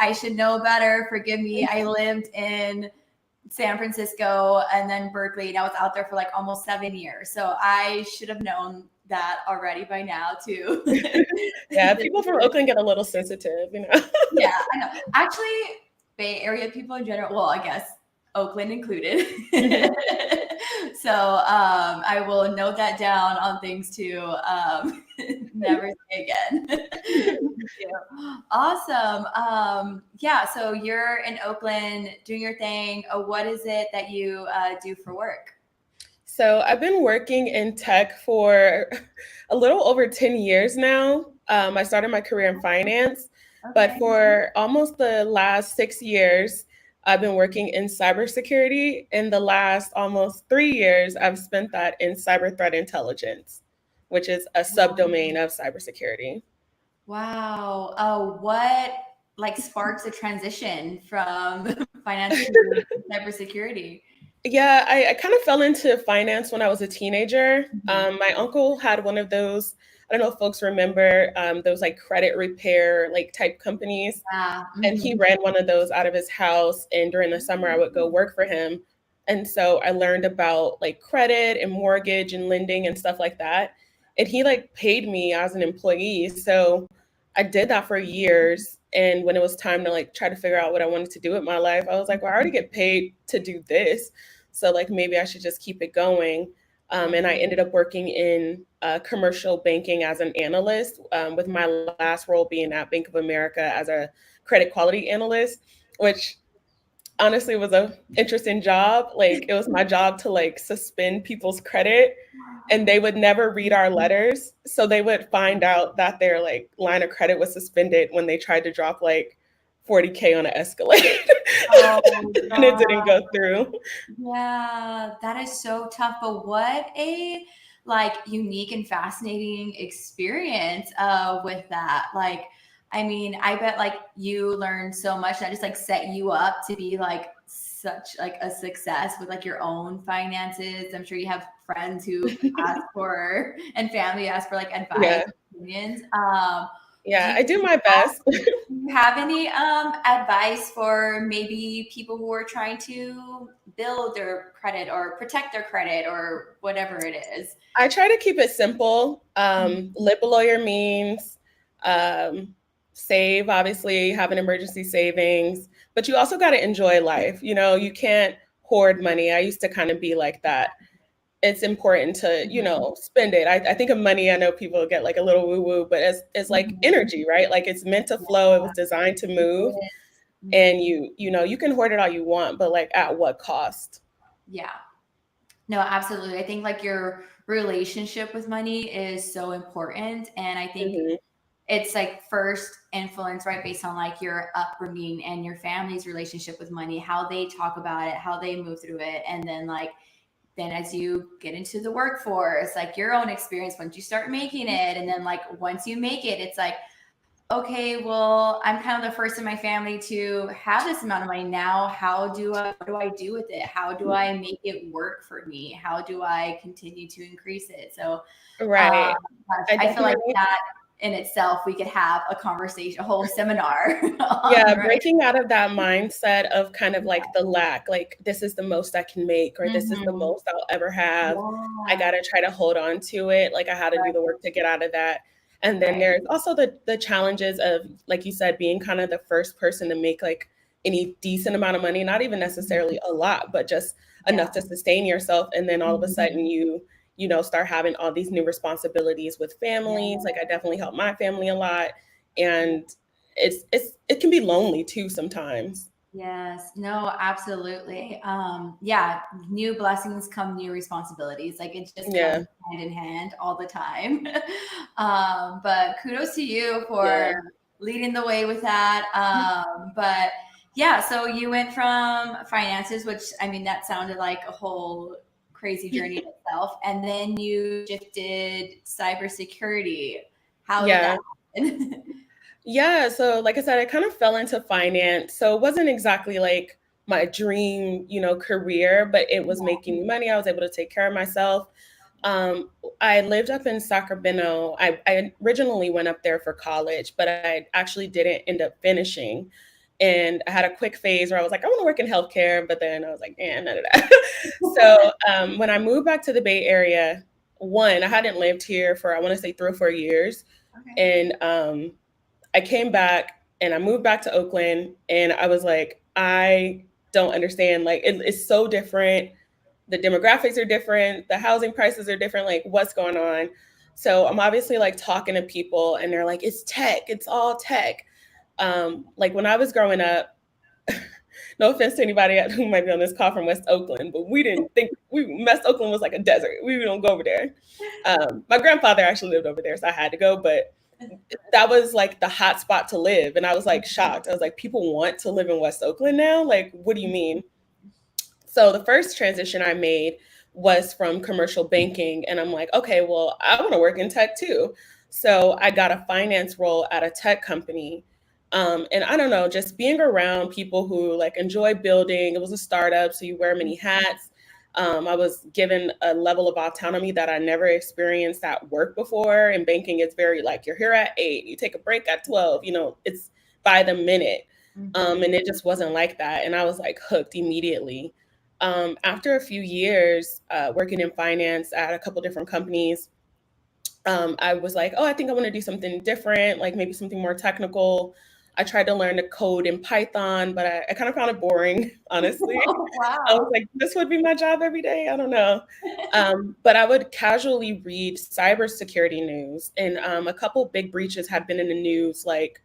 I should know better. Forgive me. I lived in San Francisco and then Berkeley, and I was out there for like almost 7 years. So I should have known that already by now too. Yeah, people from Oakland get a little sensitive, you know. Yeah, I know. Actually, Bay Area people in general, well, I guess Oakland included. So I will note that down on things to never say again. Thank you. Awesome. Yeah, so you're in Oakland doing your thing. What is it that you do for work? So I've been working in tech for a little over 10 years now. I started my career in finance, but Okay. for almost the last 6 years, I've been working in cybersecurity. In the last almost 3 years, I've spent that in cyber threat intelligence, which is a subdomain of cybersecurity. Wow. What like sparks a transition from finance to cybersecurity? Yeah, I kind of fell into finance when I was a teenager. Mhm. My uncle had one of those, I don't know if folks remember, those like credit repair like type companies. Yeah. And he Mhm. ran one of those out of his house. And during the summer, I would go work for him. And so I learned about like credit and mortgage and lending and stuff like that. And he like paid me as an employee. So I did that for years. And when it was time to like try to figure out what I wanted to do with my life, I was like, well, I already get paid to do this. So like maybe I should just keep it going. And I ended up working in commercial banking as an analyst, with my last role being at Bank of America as a credit quality analyst, which honestly was a interesting job. Like it was my job to like suspend people's credit, and they would never read our letters. So they would find out that their like line of credit was suspended when they tried to drop like 40K on an Escalade Oh and it didn't God. go through. Yeah, that is so tough. But what a like unique and fascinating experience with that. Like, I mean, I bet like you learned so much that just like set you up to be like such like a success with like your own finances. I'm sure you have friends who ask for and family ask for like advice, Yeah. opinions. Do Yeah, you I do my best. you have any advice for maybe people who are trying to build their credit or protect their credit or whatever it is? I try to keep it simple. Live below your means. Um, Save, obviously, have an emergency savings, but you also got to enjoy life. You know, you can't hoard money. I used to kind of be like that. It's important to, spend it. I think of money, I know people get like a little woo woo, but it's like Mhm. energy, right? Like it's meant to flow. It was designed to move. And Mhm. you can hoard it all you want, but like at what cost? Yeah. No, absolutely. I think like your relationship with money is so important. And I think Hmm. it's like first influence, right, based on like your upbringing and your family's relationship with money, how they talk about it, how they move through it. And then like then as you get into the workforce, like your own experience once you start making it, and then like once you make it, it's like, okay, well, I'm kind of the first in my family to have this amount of money now. What do I do with it? How do I make it work for me? How do I continue to increase it? So, um, Right. I I feel like definitely. that in itself, we could have a conversation, a whole seminar Yeah, on, right? breaking out of that mindset of kind of like the lack, like this is the most I can make, or this is the Mhm. most I'll ever have. I Yeah. gotta try to hold on to it. Like I had to do the Right. work to get out of that. And then Right. there's also the challenges of, like you said, being kind of the first person to make like any decent amount of money, not even necessarily a lot, but just enough Yeah. to sustain yourself. And then all of a Mhm. sudden you start having all these new responsibilities with families. Like I definitely help my family a lot. And it can be lonely too sometimes. Yes, no, absolutely. Yeah, new blessings come new responsibilities. Like it just Yeah, comes hand in hand all the time. But kudos to you for yeah, leading the way with that. But yeah, so you went from finances, which I mean, that sounded like a whole crazy journey in itself, and then you shifted cybersecurity. How did that yeah. happen? Yeah, so like I said, I kind of fell into finance. So it wasn't exactly like my dream, career, but it was making me money. I was able to take care of myself. I lived up in Sacramento. I originally went up there for college, but I actually didn't end up finishing. And I had a quick phase where I was like, I want to work in healthcare, but then I was like, none of that. So when I moved back to the Bay Area, one, I hadn't lived here for, I want to say 3 or 4 years. Okay. And I came back and I moved back to Oakland, and I was like, I don't understand. Like, it's so different. The demographics are different. The housing prices are different. Like, what's going on? So I'm obviously like talking to people, and they're like, it's tech. It's all tech. Like when I was growing up, no offense to anybody who might be on this call from West Oakland, but we didn't think West Oakland was like a desert. We don't go over there. My grandfather actually lived over there, so I had to go, but that was like the hot spot to live. And I was like shocked. I was like, people want to live in West Oakland now? Like, what do you mean? So the first transition I made was from commercial banking. And I'm like, okay, well, I want to work in tech too. So I got a finance role at a tech company. And I don't know, just being around people who like enjoy building. It was a startup, so you wear many hats. I was given a level of autonomy that I never experienced at work before. In banking, it's very like you're here at 8, you take a break at 12. You know, it's by the minute. And it just wasn't like that. And I was like hooked immediately. After a few years working in finance at a couple different companies, I was like, oh, I think I want to do something different, like maybe something more technical. I tried to learn to code in Python, but I kind of found it boring, honestly. I was Wow. like, this would be my job every day. I don't know. But I would casually read cybersecurity news, and a couple big breaches had been in the news, like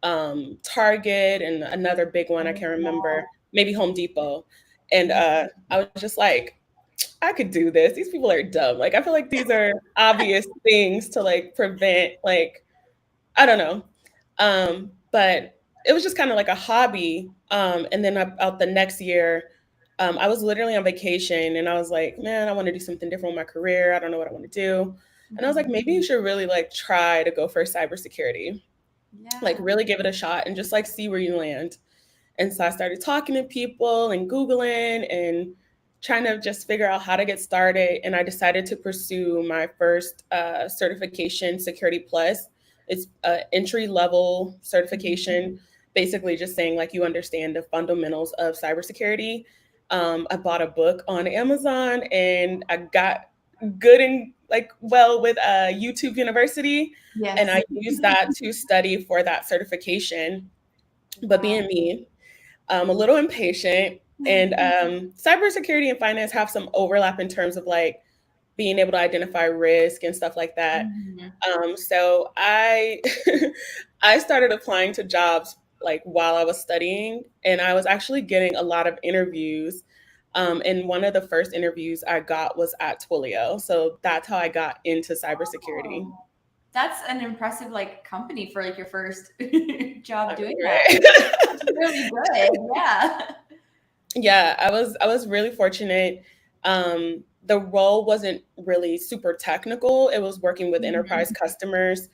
Target and another big one, I can't remember, maybe Home Depot. And I was just like, I could do this. These people are dumb. Like, I feel like these are obvious things to like prevent, like, I don't know. But it was just kind of like a hobby. And then about the next year, I was literally on vacation, and I was like, man, I want to do something different with my career. I don't know what I want to do. And I was like, maybe you should really like try to go for cybersecurity, like Yeah. really give it a shot and just like see where you land. And so I started talking to people and Googling and trying to just figure out how to get started. And I decided to pursue my first certification, Security Plus. It's an entry level certification, basically just saying like you understand the fundamentals of cybersecurity. I bought a book on Amazon, and I got good and like well with YouTube University. And Yes. I used that to study for that certification. But Wow. being me, a little impatient, and cybersecurity and finance have some overlap in terms of like being able to identify risk and stuff like that. Mhm. So I I started applying to jobs like while I was studying, and I was actually getting a lot of interviews. And one of the first interviews I got was at Twilio. So that's how I got into cybersecurity. Oh, that's an impressive like company for like your first job I know, doing that. right? That's really good. Yeah. Yeah, I was really fortunate. The role wasn't really super technical. It was working with enterprise Mhm. customers.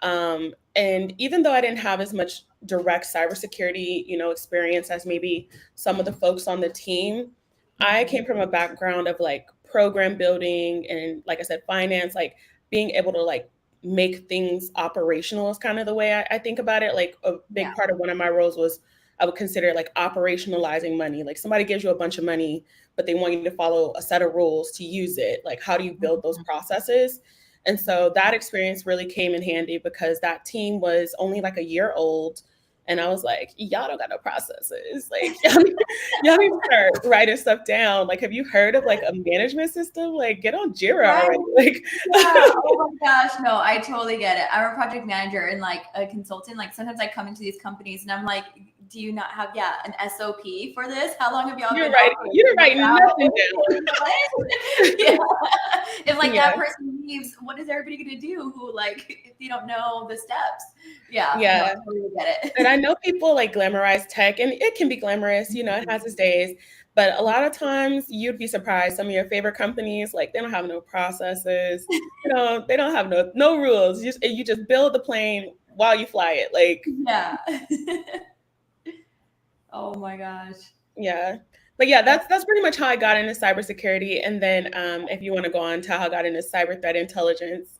And even though I didn't have as much direct cybersecurity, experience as maybe some of the folks on the team, I Mhm. came from a background of like program building and, like I said, finance, like being able to like make things operational is kind of the way I think about it. Like a Yeah. big part of one of my roles was I would consider it like operationalizing money. Like somebody gives you a bunch of money, but they want you to follow a set of rules to use it. Like, how do you build those Mhm. processes? And so that experience really came in handy because that team was only like a year old. And I was like, y'all don't got no processes. Like, y'all need to start writing stuff down. Like, have you heard of like a management system? Like, get on Jira Right. already. Like, Yeah. Oh my gosh. No, I totally get it. I'm a project manager and like a consultant. Like sometimes I come into these companies and I'm like, do you not have an SOP for this? How long have y'all been you didn't operating write without nothing it? down. What? Yeah. If like Yeah. that person leaves, what is everybody gonna do who like if you don't know the steps? Yeah, no, I Yeah. totally get And I it. know people like glamorize tech, and it can be glamorous, it has its days. But a lot of times you'd be surprised. Some of your favorite companies, like they don't have no processes, they don't have no rules. You just build the plane while you fly it. Like, Yeah. Oh my gosh. yeah. But yeah, that's pretty much how I got into cybersecurity. And then if you want to go on to how I got into cyber threat intelligence.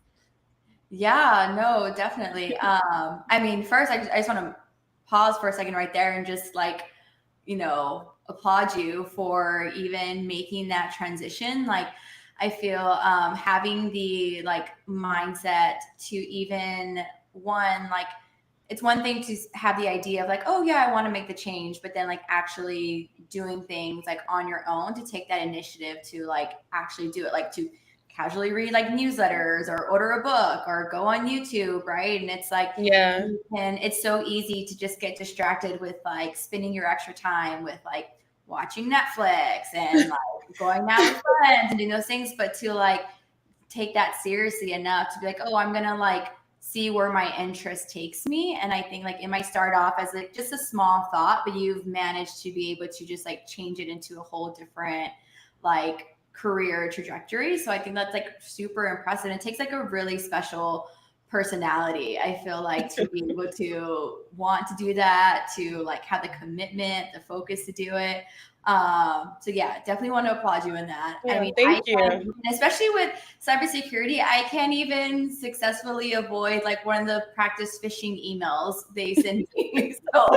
Yeah, no, definitely. I mean, first, I just want to pause for a second right there and just like, applaud you for even making that transition. Like, I feel having the like mindset to even like, it's one thing to have the idea of like, oh yeah, I want to make the change, but then like actually doing things like on your own to take that initiative to like actually do it, like to casually read like newsletters or order a book or go on YouTube, right? And it's like, Yeah. and it's so easy to just get distracted with like spending your extra time with like watching Netflix and like going out with friends and doing those things, but to like take that seriously enough to be like, oh, I'm gonna like see where my interest takes me. And I think like it might start off as like just a small thought, but you've managed to be able to just like change it into a whole different like career trajectory. So I think that's like super impressive. It takes like a really special personality, I feel like, to be able to want to do that, to like have the commitment, the focus to do it. So yeah, definitely want to applaud you in that. Yeah, I mean, thank you. especially with cybersecurity, I can't even successfully avoid like one of the practice phishing emails they send me. So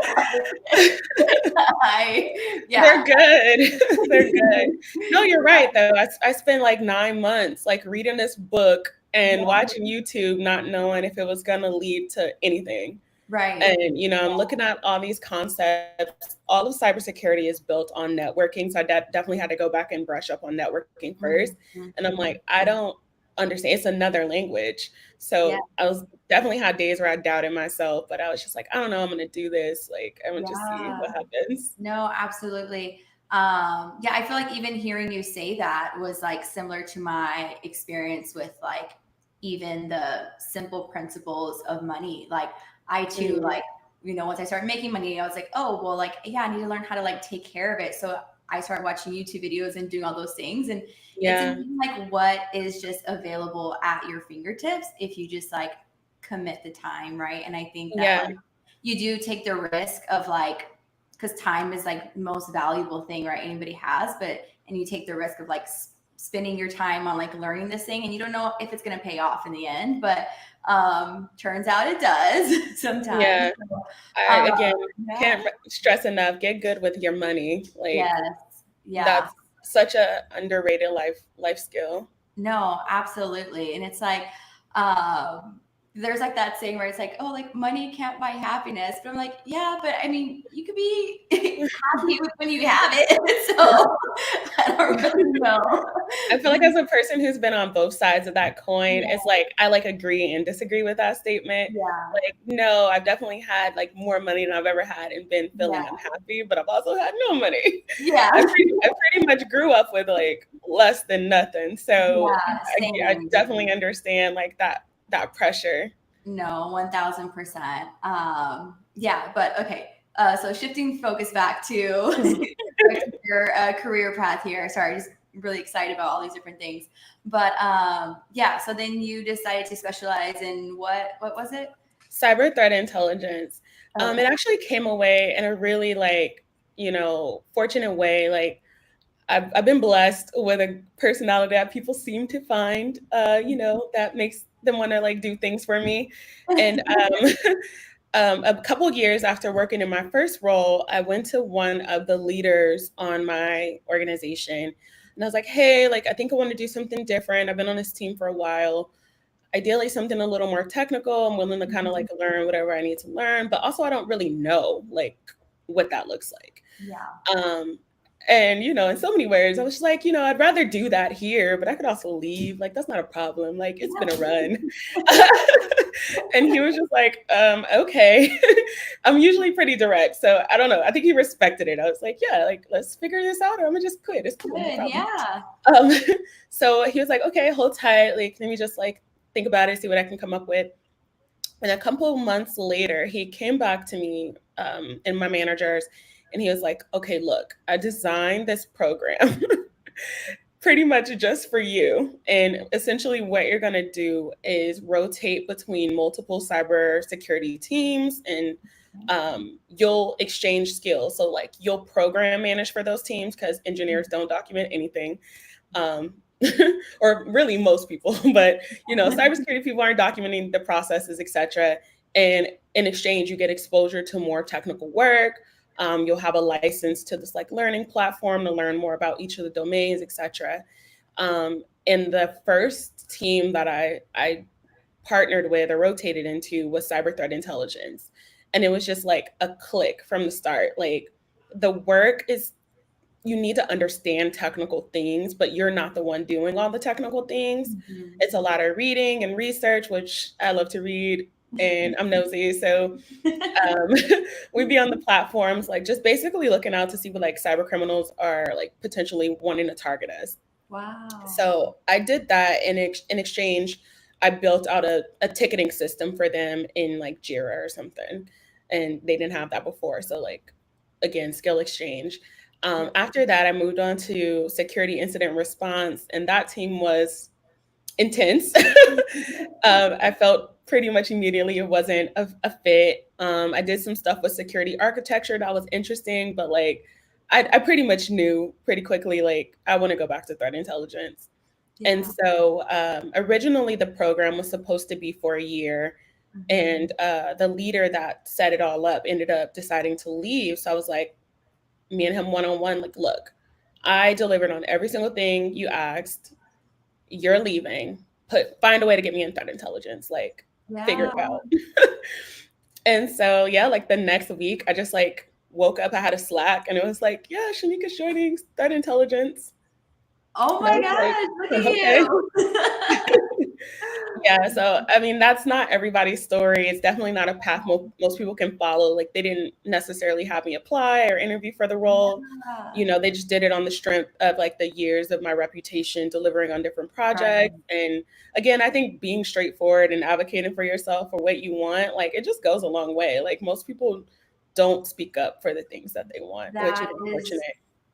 They're good. They're good. No, you're right though. I spent like 9 months like reading this book and watching YouTube, not knowing if it was gonna lead to anything. Right. And I'm looking at all these concepts. All of cybersecurity is built on networking, so I definitely had to go back and brush up on networking first. And I'm like, I don't understand. It's another language. So I was definitely had days where I doubted myself, but I was just like, I don't know, I'm gonna do this. Like, I'm gonna just see what happens. No, absolutely. I feel like even hearing you say that was like similar to my experience with like even the simple principles of money. Like I too, like, once I started making money, I was like, oh, well, like, yeah, I need to learn how to like take care of it. So I started watching YouTube videos and doing all those things. And it's amazing, like what is just available at your fingertips if you just like commit the time, right? And I think that like, you do take the risk of like, because time is like the most valuable thing, right? Anybody has, and you take the risk of like spending your time on like learning this thing, and you don't know if it's going to pay off in the end, but turns out it does sometimes. Yeah. I can't stress enough, get good with your money. Like, that's such a underrated life skill. No, absolutely. And it's like, there's like that saying where it's like, oh, like money can't buy happiness. But I'm like, yeah, but I mean, you could be happy when you have it. So I don't really know. I feel like as a person who's been on both sides of that coin, it's like I like agree and disagree with that statement. Like, no, I've definitely had like more money than I've ever had and been feeling unhappy, but I've also had no money. I pretty much grew up with like less than nothing. So I definitely understand like that pressure. No, 1000%. But okay. So shifting focus back to your career path here. Sorry, just really excited about all these different things. But so then you decided to specialize in what was it? Cyber threat intelligence. It actually came away in a really like, fortunate way. Like I've been blessed with a personality that people seem to find, that makes them want to like do things for me. And a couple of years after working in my first role, I went to one of the leaders on my organization and I was like, hey, like, I think I want to do something different. I've been on this team for a while. Ideally, something a little more technical. I'm willing to kind of like learn whatever I need to learn, but also I don't really know like what that looks like. And, in so many ways, I was just like, I'd rather do that here, but I could also leave. Like, that's not a problem. Like, it's been a run. And he was just like, okay. I'm usually pretty direct. So I don't know. I think he respected it. I was like, yeah, like, let's figure this out or I'm gonna just quit. It's cool. No, so he was like, okay, hold tight. Like, let me just like think about it, see what I can come up with. And a couple of months later, he came back to me and my managers. And he was like, okay, look, I designed this program pretty much just for you. And essentially what you're going to do is rotate between multiple cybersecurity teams and you'll exchange skills. So like you'll program manage for those teams because engineers don't document anything. Or really most people, but cybersecurity people aren't documenting the processes, etc. And in exchange, you get exposure to more technical work. You'll have a license to this like learning platform to learn more about each of the domains, etc. And the first team that I partnered with or rotated into was cyber threat intelligence. And it was just like a click from the start. Like the work is, you need to understand technical things, but you're not the one doing all the technical things. Mhm. It's a lot of reading and research, which I love to read and I'm nosy. So um, we'd be on the platforms, like just basically looking out to see what like cyber criminals are like potentially wanting to target us. Wow. So I did that in exchange. I built out a ticketing system for them in like Jira or something, and they didn't have that before. So like, again, skill exchange. Yeah. After that, I moved on to security incident response, and that team was intense. I felt pretty much immediately it wasn't a fit. I did some stuff with security architecture that was interesting, but like I pretty much knew pretty quickly like I want to go back to threat intelligence. And Yeah. so originally the program was supposed to be for a year, Mhm. and the leader that set it all up ended up deciding to leave. So I was like, me and him one on one, like, look, I delivered on every single thing you asked. You're leaving. Find a way to get me in threat intelligence. Like, figure Yeah. it out. And so yeah, like the next week, I just like woke up. I had a Slack, and it was like, yeah, Shamika's joining threat intelligence. Oh And I my was gosh, look like, at okay. you. Yeah, so I mean, that's not everybody's story. It's definitely not a path most people can follow. Like, they didn't necessarily have me apply or interview for the role. Yeah. They just did it on the strength of like the years of my reputation delivering on different Right. projects. And again, I think being straightforward and advocating for yourself for what you want, like, it just goes a long way. Like, most people don't speak up for the things that they want, which is That is unfortunate.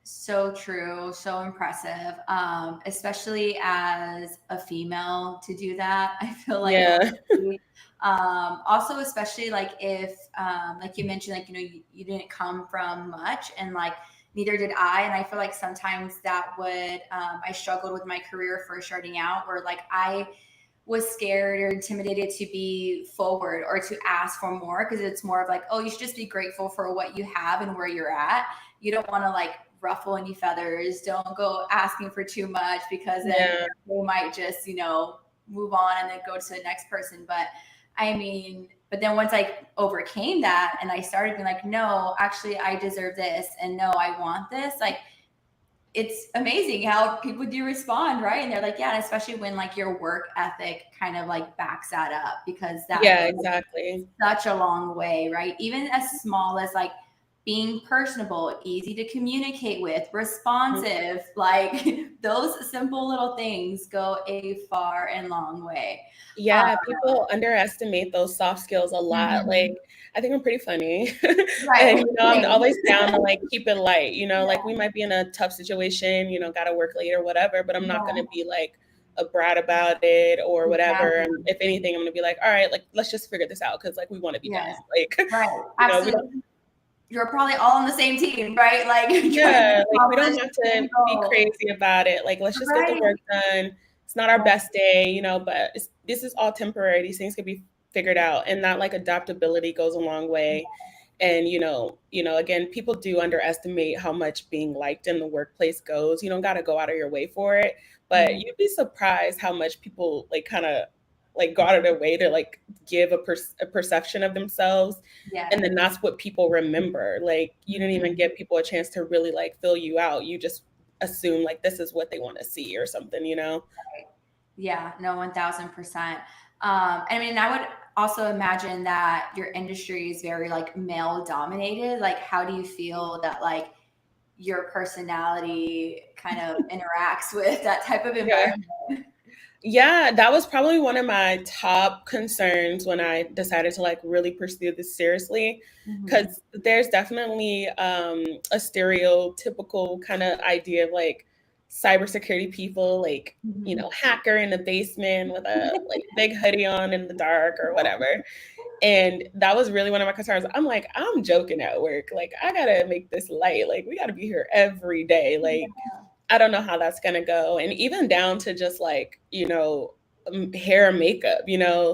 so true, so impressive. Especially as a female to do that. I feel like Yeah. also especially like if like you mentioned, like you didn't come from much, and like neither did I. And I feel like sometimes that would I struggled with my career first starting out, where like I was scared or intimidated to be forward or to ask for more, because it's more of like, oh, you should just be grateful for what you have and where you're at. You don't want to like ruffle any feathers. Don't go asking for too much, because then Yeah. they might just, move on and then go to the next person. But I mean, but then once I overcame that and I started being like, no, actually, I deserve this, and no, I want this, like, it's amazing how people do respond, right? And they're like, yeah, and especially when like your work ethic kind of like backs that up, because that Yeah, goes exactly. such a long way, right? Even as small as like being personable, easy to communicate with, responsive, like those simple little things go a far and long way. Uh, Yeah, people underestimate those soft skills a lot. Like, mhm. I think I'm pretty funny. And, Right. I'm Same. always down to like keep it light, like Yeah. we might be in a tough situation, gotta work late or whatever, but I'm not Yeah. gonna be like a brat about it or whatever. Exactly. And if anything, I'm gonna be like, all right, like let's just figure this out because like we want to be done. Yes. Like, Right. we don't, Absolutely. You're probably all on the same team, right? Like trying to yeah, like we accomplish don't have the same to be goal. crazy about it. Like, let's just get the Right. work done. It's not our Right. best day, but this is all temporary. These things can be figured out, and that like adaptability goes a long way. And again, people do underestimate how much being liked in the workplace goes. You don't got to go out of your way for it, but Mhm. you'd be surprised how much people like kind of like go out of their way to like give a perception of themselves, and Yes. then that's what people remember. Like, you didn't even Mhm. give people a chance to really like fill you out. You just assume like this is what they want to see or something. Yeah, no, 1000%. I mean, I would also imagine that your industry is very like male dominated. Like, how do you feel that like your personality kind of interacts with that type of Yeah. environment? Yeah, that was probably one of my top concerns when I decided to like really pursue this seriously, Mhm. because there's definitely a stereotypical kind of idea of like cybersecurity people, like Mhm. hacker in the basement with a like big hoodie on in the dark or whatever. And that was really one of my concerns. I'm like, I'm joking at work. Like, I gotta make this light. Like, we gotta be here every day. Like, I don't know how that's gonna go. And even down to just like, hair and makeup,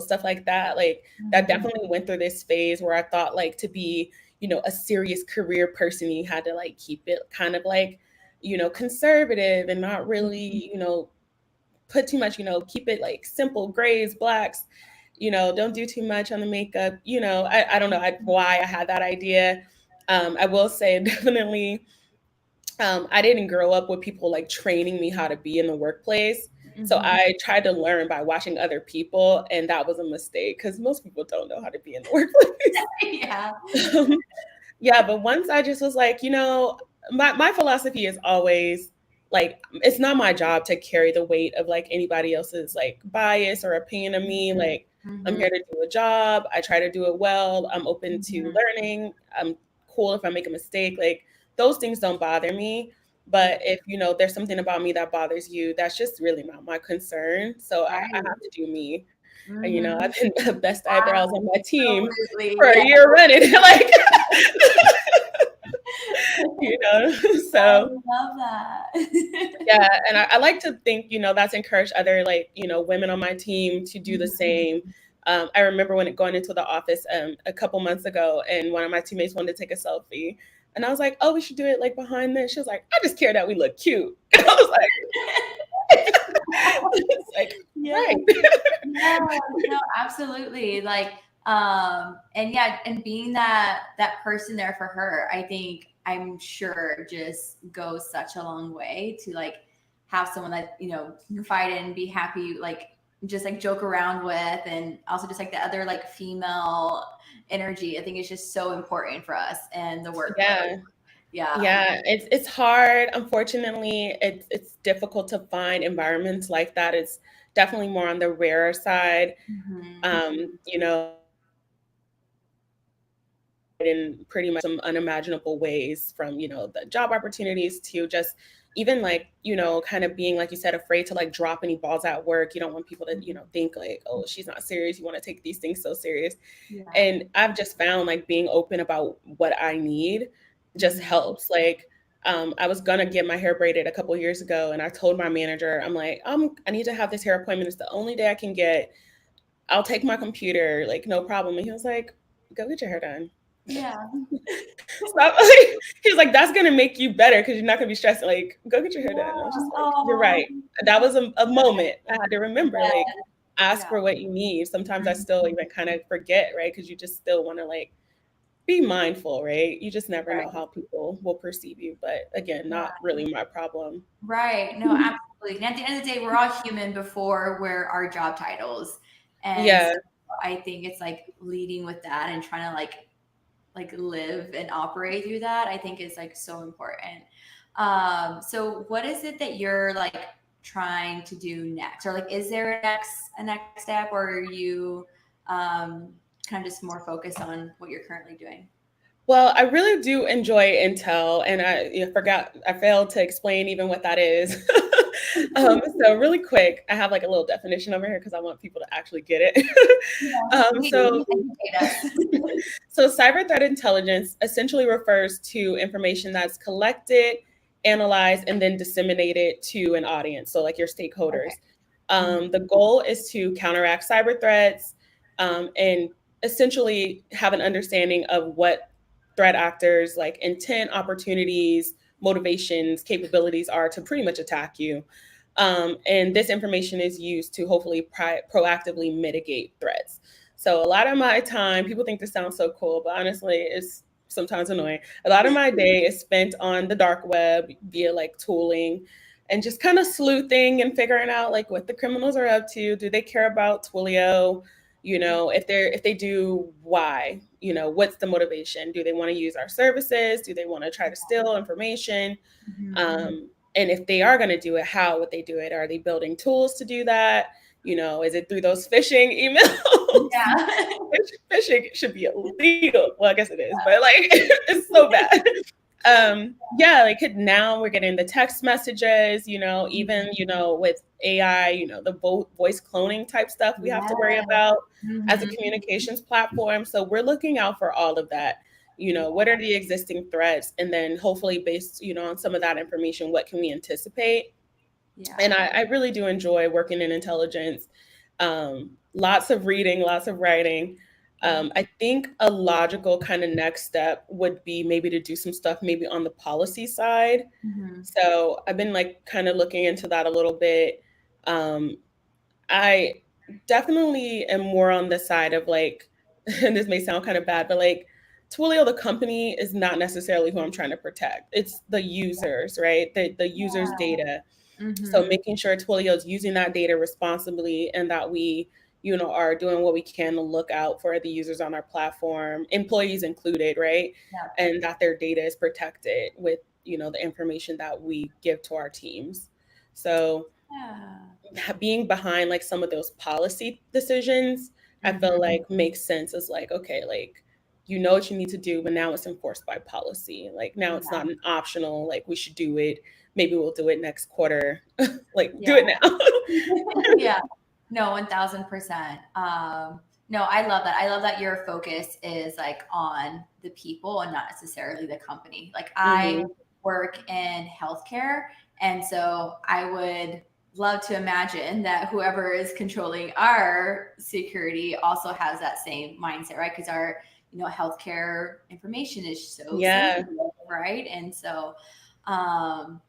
stuff like that. Like that Mhm. definitely went through this phase where I thought like to be, a serious career person, you had to like keep it kind of like, conservative and not really, put too much, keep it like simple grays, blacks, don't do too much on the makeup. I don't know why I had that idea. I will say definitely, I didn't grow up with people like training me how to be in the workplace. So Mhm. I tried to learn by watching other people, and that was a mistake because most people don't know how to be in the workplace. Yeah. Yeah, but once I just was like, my philosophy is always like, it's not my job to carry the weight of like anybody else's like bias or opinion of me. Like, I'm Mhm. here to do a job. I try to do it well. I'm open to Mhm. learning. I'm cool if I make a mistake. Like, those things don't bother me. Yeah. But if, there's something about me that bothers you, that's just really not my concern. So I Right. have to do me. And, Mhm. I've been the best eyebrows on my team Absolutely. for a Yeah. year running. Like, I so love that. yeah, and I like to think, that's encouraged other like, women on my team to do the Mhm. same. I remember when going into the office a couple months ago, and one of my teammates wanted to take a selfie, and I was like, "Oh, we should do it like behind this." She was like, "I just care that we look cute." I was like, "It's like Yeah. right." Yeah, no, absolutely. Like, and yeah, and being that person there for her, I think I'm sure just goes such a long way to like have someone that, confide in, be happy, like just like joke around with, and also just like the other like female energy. I think is just so important for us in the workplace. Yeah. Yeah. Yeah, it's hard. Unfortunately, it's difficult to find environments like that. It's definitely more on the rarer side. Mhm. You know, in pretty much some unimaginable ways, from the job opportunities to just even like kind of being, like you said, afraid to like drop any balls at work. You don't want people to think like, oh, she's not serious. You want to take these things so serious. Yeah. And I've just found like being open about what I need just Mhm. helps. Like, I was gonna get my hair braided a couple years ago, and I told my manager, I'm like, I need to have this hair appointment. It's the only day I can get. I'll take my computer, like no problem. And he was like, go get your hair done. Yeah. Stop. Like, he was like, that's gonna make you better because you're not gonna be stressed. Like, go get your hair done. And I was Yeah. just like, you're Oh. right. That was a moment I had to remember. Yeah. Like, ask Yeah. for what you need. Sometimes I still Mhm. even kind of forget, right? Because you just still want to like be mindful, right? You just never know Right. how people will perceive you. But again, Yeah. not really my problem. Right. No, absolutely. And at the end of the day, we're all human before we're our job titles. And so Yeah. I think it's like leading with that and trying to like live and operate through that, I think is like so important. So what is it that you're like trying to do next? Or like is there a next step, or are you kind of just more focused on what you're currently doing? Well, I really do enjoy Intel, and I failed to explain even what that is. So really quick, I have like a little definition over here because I want people to actually get it. Yeah, So, please educate us. so cyber threat intelligence essentially refers to information that's collected, analyzed, and then disseminated to an audience. So, like your Okay. stakeholders. Mhm. The goal is to counteract cyber threats, and essentially have an understanding of what threat actors like intent, opportunities, motivations, capabilities are to pretty much attack you. And this information is used to hopefully proactively mitigate threats. So a lot of my time, people think this sounds so cool, but honestly, it's sometimes annoying. A lot of my day is spent on the dark web via like tooling and just kind of sleuthing and figuring out like what the criminals are up to. Do they care about Twilio? If they do, why? What's the motivation? Do they want to use our services? Do they want to try to steal information? Mhm. And if they are going to do it, how would they do it? Are they building tools to do that? Is it through those phishing emails? Yeah. Phishing should be illegal. Well, I guess it is, but like it's so bad. Yeah, like now we're getting the text messages, even with AI, the voice cloning type stuff we have to worry Yes. about as a Mhm. communications platform. So we're looking out for all of that. What are the existing threats, and then hopefully based on some of that information, what can we anticipate? Yeah. And I really do enjoy working in intelligence. Lots of reading, lots of writing. I think a logical kind of next step would be maybe to do some stuff maybe on the policy side. Mhm. So I've been like kind of looking into that a little bit. Um, I definitely am more on the side of like, and this may sound kind of bad, but like Twilio, the company, is not necessarily who I'm trying to protect. It's the users, right? The users' Yeah. data. So Mhm. making sure Twilio is using that data responsibly and that we, are doing what we can to look out for the users on our platform, employees included, right? Yeah. And that their data is protected with, the information that we give to our teams. So Yeah. being behind like some of those policy decisions, I feel Mhm. like makes sense as like, okay, like you know what you need to do, but now it's enforced by policy. Like now it's not an optional, like we should do it. Maybe we'll do it next quarter. Like do Yeah. it now. Yeah. No, 1000%. No, I love that. I love that your focus is like on the people and not necessarily the company. Like I Hmm. work in healthcare, and so I would love to imagine that whoever is controlling our security also has that same mindset, right? Because our, healthcare information is so Yeah. sensitive, right? And so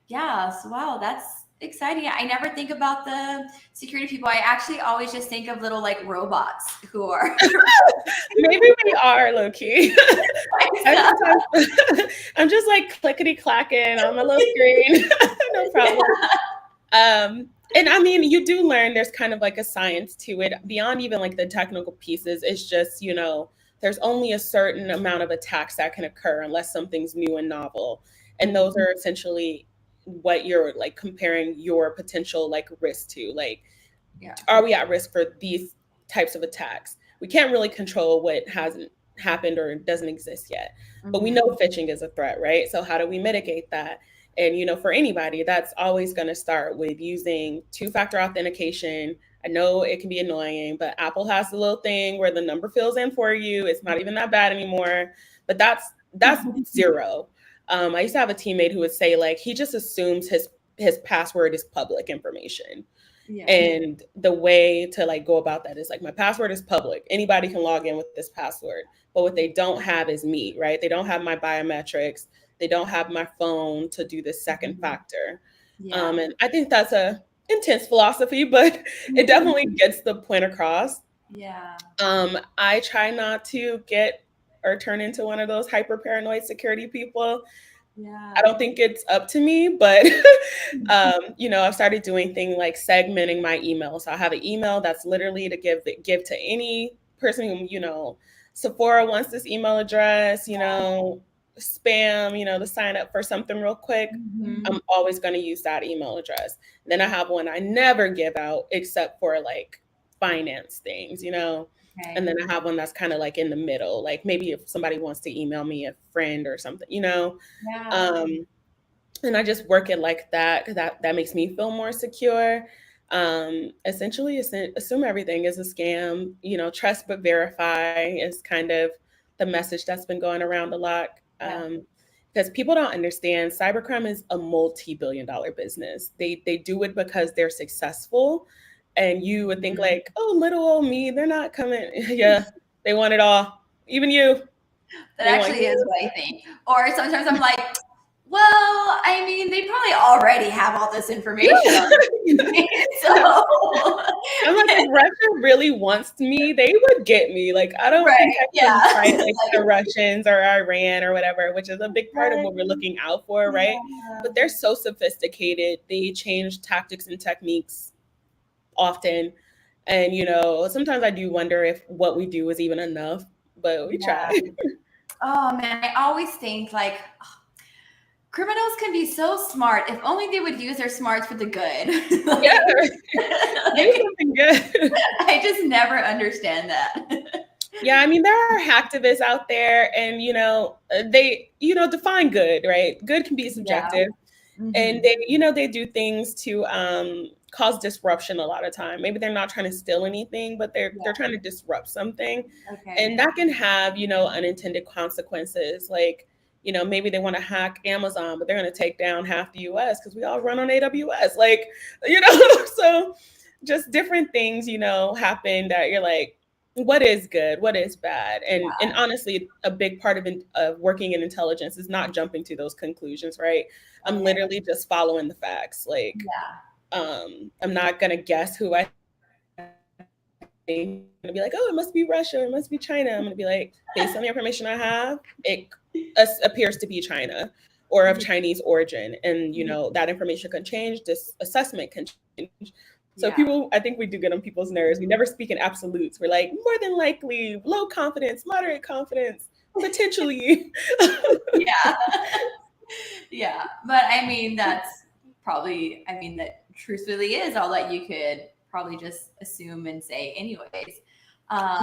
yeah, so wow, that's exciting. I never think about the security people. I actually always just think of little like robots who are Maybe we are low key. I sometimes I'm just like clickety clacking on my little screen. No problem. And I mean, you do learn there's kind of like a science to it beyond even like the technical pieces. It's just, there's only a certain amount of attacks that can occur unless something's new and novel. And Mhm. those are essentially what you're like comparing your potential like risk to. Like, Yeah. are we at risk for these types of attacks? We can't really control what hasn't happened or doesn't exist yet, but we know Mhm. phishing is a threat, right? So how do we mitigate that? And for anybody, that's always going to start with using two-factor authentication. I know it can be annoying, but Apple has the little thing where the number fills in for you. It's not even that bad anymore, but that's zero. I used to have a teammate who would say like he just assumes his password is public information. Yeah. And the way to like go about that is like my password is public. Anybody can log in with this password. But what they don't have is me, right? They don't have my biometrics. They don't have my phone to do the second Mhm. factor. Yeah. And I think that's a intense philosophy, but it definitely gets the point across. Yeah. I try not to get or turn into one of those hyper paranoid security people. I Yeah. don't think it's up to me, but I've started doing things like segmenting my email. So I have an email that's literally to give to any person who, Sephora wants this email address, spam, to sign up for something real quick. Mhm. I'm always going to use that email address. Then I have one I never give out except for like finance things. And Okay. then I have one that's kind of like in the middle, like maybe if somebody wants to email me a friend or something. Yeah. Um, and I just work it like that because that makes me feel more secure. Essentially, assume everything is a scam. Trust but verify is kind of the message that's been going around a lot. Yeah. Because people don't understand, cybercrime is a multi-billion-dollar business. They do it because they're successful, and you would think Mhm. like, oh, little old me, they're not coming. Yeah, they want it all. Even you, That they want actually is you. what I think. Or sometimes I'm like, well, I mean, they probably already have all this information on me. So I'm like, if Russia really wants me, they would get me. Like, I don't think right. I can Yeah. fight like Like, the Russians or Iran or whatever, which is a big part of what we're looking out for, right? yeah. But they're so sophisticated. They change tactics and techniques often. And, sometimes I do wonder if what we do is even enough, but we try. Yeah. Oh man, I always think like criminals can be so smart if only they would use their smarts for the good. Yeah, Like, do like, something good. I just never understand that. Yeah, I mean, there are hacktivists out there, and they define good, right? Good can be Yeah. subjective, and Hmm. they do things to cause disruption a lot of time. Maybe they're not trying to steal anything, but they're Yeah. trying to disrupt something, and Okay. that can have unintended consequences. Like maybe they want to hack Amazon, but they're going to take down half the U.S. because we all run on AWS. Like so just different things, you know, happen that you're like, what is good, what is bad, and honestly, a big part of working in intelligence is not jumping to those conclusions, right? I'm Okay. literally just following the facts. Like, Yeah. I'm not gonna guess who I think. I'm gonna be like, oh, it must be Russia, it must be China. I'm gonna be like, based on the information I have, it appears to be China or of Chinese origin, and you know that information can change. This assessment can change. So Yeah. people, I think we do get on people's nerves. We never speak in absolutes. We're like more than likely, low confidence, moderate confidence, potentially. Yeah. Yeah. But I mean, that's probably, I mean, that truthfully is all that you could probably just assume and say, anyways.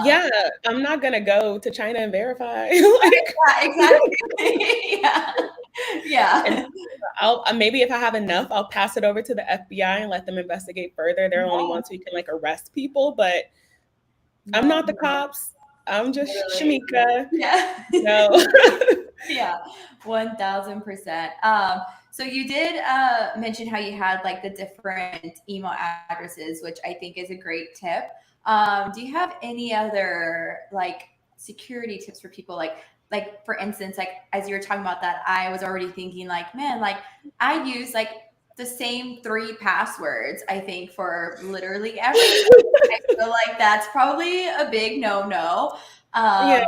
Yeah, I'm not gonna go to China and verify. Like, Yeah, exactly. Yeah. Yeah. and I'll maybe if I have enough, I'll pass it over to the FBI and let them investigate further. They're the only ones who can like arrest people, but I'm No, not the cops. I'm just literally. Shamika. Yeah. No. Yeah, 1000%. So you did mention how you had like the different email addresses, which I think is a great tip. Do you have any other like security tips for people? Like for instance, like as you were talking about that, I was already thinking like, man, like I use like the same 3 passwords, I think, for literally everything. I feel like that's probably a big no-no. Yeah.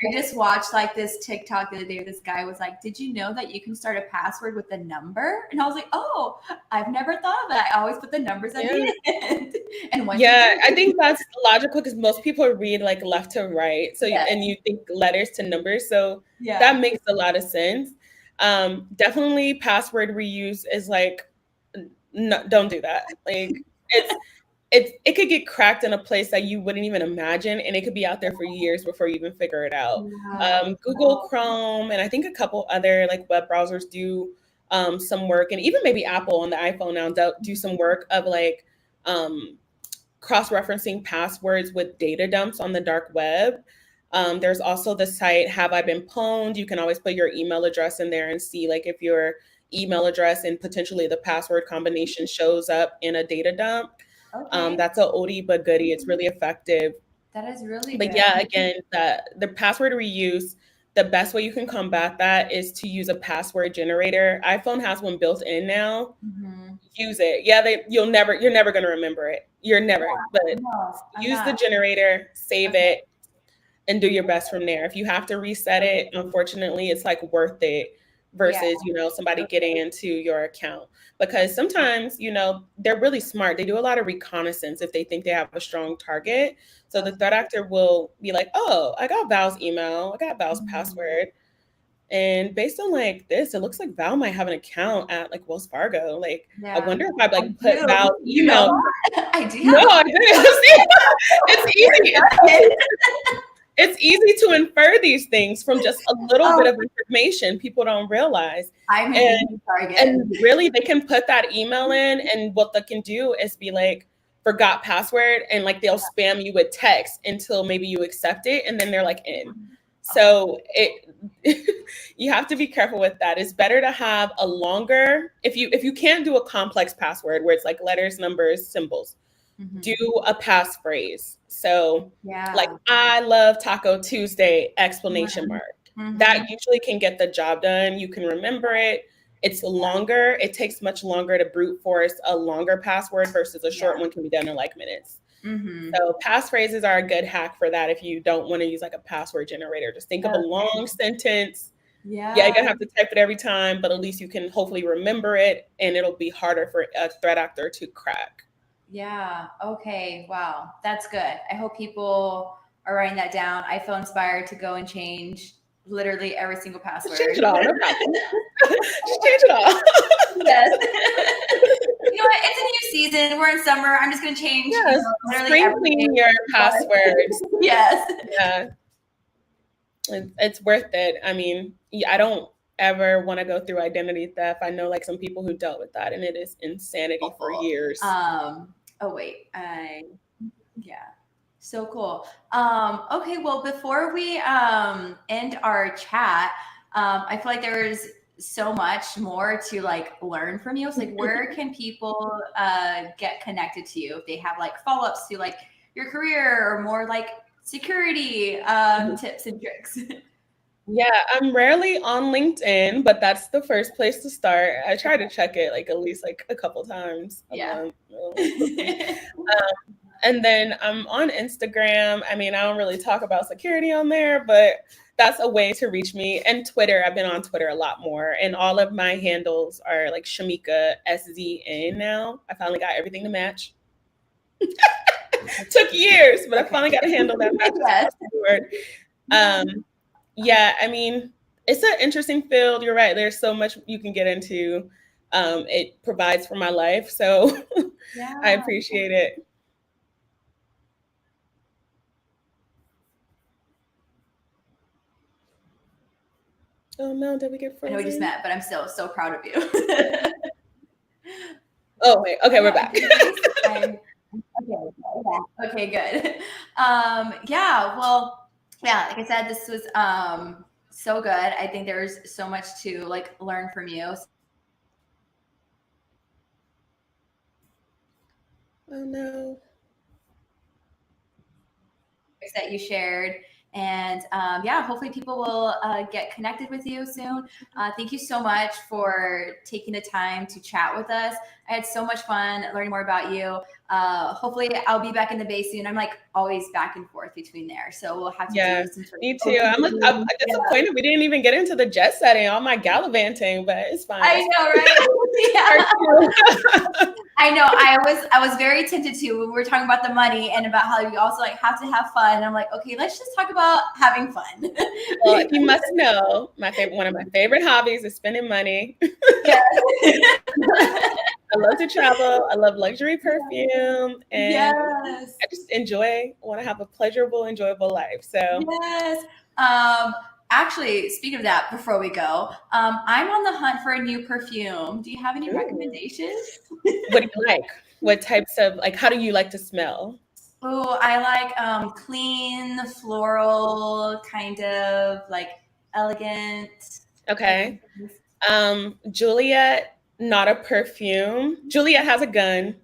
I just watched like this TikTok the other day. This guy was like, "Did you know that you can start a password with a number?" And I was like, "Oh, I've never thought of that. I always put the numbers at Yeah. the end." And once Yeah, you I think that's logical because most people read like left to right. So yes, and you think letters to numbers. So yeah, that makes a lot of sense. Definitely password reuse is like no, don't do that. Like it's it could get cracked in a place that you wouldn't even imagine, and it could be out there for years before you even figure it out. yeah, Google Chrome and I think a couple other like web browsers do some work, and even maybe Apple on the iPhone now do some work of like um, cross-referencing passwords with data dumps on the dark web. There's also the site Have I Been Pwned? You can always put your email address in there and see like if your email address and potentially the password combination shows up in a data dump. okay, That's a oldie but goodie. It's really effective. that is really But good. yeah, again, the password reuse, the best way you can combat that is to use a password generator. iPhone has one built in now. Mm-hmm. Use it. Yeah, you're never gonna remember it. You're never, but No, I'm use not. the generator, save Okay. it, and do your best from there. If you have to reset it, unfortunately, it's like worth it Yeah. versus, you know, somebody getting into your account. Because sometimes, you know, they're really smart. They do a lot of reconnaissance if they think they have a strong target. So the threat actor will be like, oh, I got Val's email, I got Val's password. And based on like this, it looks like Val might have an account at like Wells Fargo. Like, I Yeah. wonder if I I like put do. Val's You know email. that? I do No, have I didn't. See, it's easy. It's easy to infer these things from just a little bit Oh, of information people don't realize. I'm an easy And target. really they can put that email in and what they can do is be like forgot password and like they'll spam you with text until maybe you accept it and then they're like in. So it you have to be careful with that. It's better to have a longer if you can't do a complex password where it's like letters, numbers, symbols, do a passphrase. So like Yeah. I love Taco Tuesday exclamation mark. That Mm-hmm. usually can get the job done. You can remember it. It's longer. It takes much longer to brute force a longer password versus a short one can be done in like minutes. Mm-hmm. So passphrases are a good hack for that if you don't want to use like a password generator. Just think of a long sentence. Yeah, you're Yeah. gonna have to type it every time, but at least you can hopefully remember it and it'll be harder for a threat actor to crack. Yeah. Okay. Wow. That's good. I hope people are writing that down. I feel inspired to go and change literally every single Just password. change it all, no problem. Just change it all. Yes. You know what? It's a new season. We're in summer. I'm just going to change Yes, literally spring everything. clean your passwords. Yes. Yeah, it's worth it. I mean, I don't ever want to go through identity theft. I know like some people who dealt with that, and it is insanity for years. Oh wait. Yeah. So cool. Okay, well, before we end our chat, I feel like there was so much more to like learn from you. So like, where can people get connected to you if they have like follow-ups to like your career or more like security tips and tricks? Yeah, I'm rarely on LinkedIn, but that's the first place to start. I try to check it like at least like a couple times a Yeah. month. And then I'm on Instagram. I mean, I don't really talk about security on there, but that's a way to reach me. And Twitter, I've been on Twitter a lot more. And all of my handles are like Shamika SZN now. I finally got everything to match. Took years, but I finally got a handle that matches across the board. Yeah, I mean, it's an interesting field. You're right. There's so much you can get into. It provides for my life. So Yeah. I appreciate it. Oh no, did we get frozen? I know we just met, but I'm still so proud of you. Oh wait, okay, we're back. Okay, good. Yeah, well, yeah, like I said, this was so good. I think there's so much to like learn from you. Oh no. That you shared. And yeah, hopefully people will get connected with you soon. Thank you so much for taking the time to chat with us. I had so much fun learning more about you. Hopefully I'll be back in the Bay soon. I'm like always back and forth between there. So we'll have to do some sort of— me too. I'm disappointed we didn't even get into the jet setting, all my gallivanting, but it's fine. I know, right? Yeah. I know. I was very tempted to when we were talking about the money and about how you also like have to have fun. And I'm like, okay, let's just talk about having fun. Well, you must know one of my favorite hobbies is spending money. Yeah. I love to travel. I love luxury perfume, and yes. I just want to have a pleasurable, enjoyable life. So yes. Actually, speaking of that, before we go, I'm on the hunt for a new perfume. Do you have any recommendations? What do you like? What types of, like, how do you like to smell? Oh, I like clean, floral, kind of like elegant. Okay. Juliet, not a perfume. Juliet has a gun.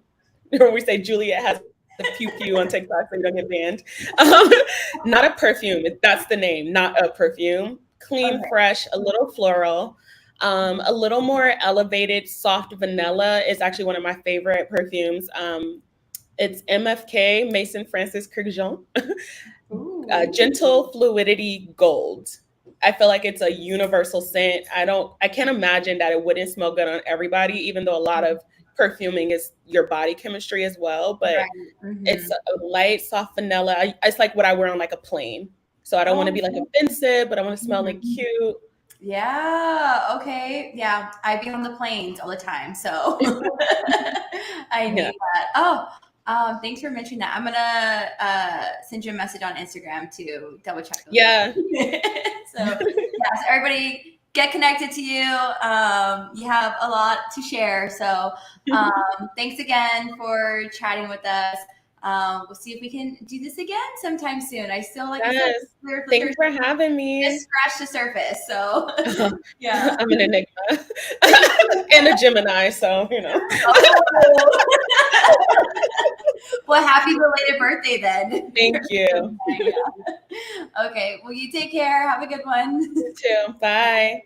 Or we say Juliet has a pew pew on TikTok so you don't get banned. Not a perfume. That's the name, not a perfume. Clean, fresh, a little floral. A little more elevated, soft vanilla is actually one of my favorite perfumes. It's MFK, Mason Francis Kurkdjian. Gentle Fluidity Gold. I feel like it's a universal scent. I can't imagine that it wouldn't smell good on everybody, even though a lot of perfuming is your body chemistry as well. But it's a light, soft vanilla. It's like what I wear on like a plane. So I don't want to be like offensive, but I want to smell like cute. Yeah. Okay. Yeah. I be on the planes all the time. So I need that. Thanks for mentioning that. I'm gonna send you a message on Instagram to double check. Yeah. So everybody get connected to you. You have a lot to share. So thanks again for chatting with us. We'll see if we can do this again sometime soon. I still like. Yes. Thanks for having me. Just scratch the surface. So yeah, I'm an enigma and a Gemini, so you know. Well, happy belated birthday then. Thank you. Okay. Well, you take care. Have a good one. You too. Bye.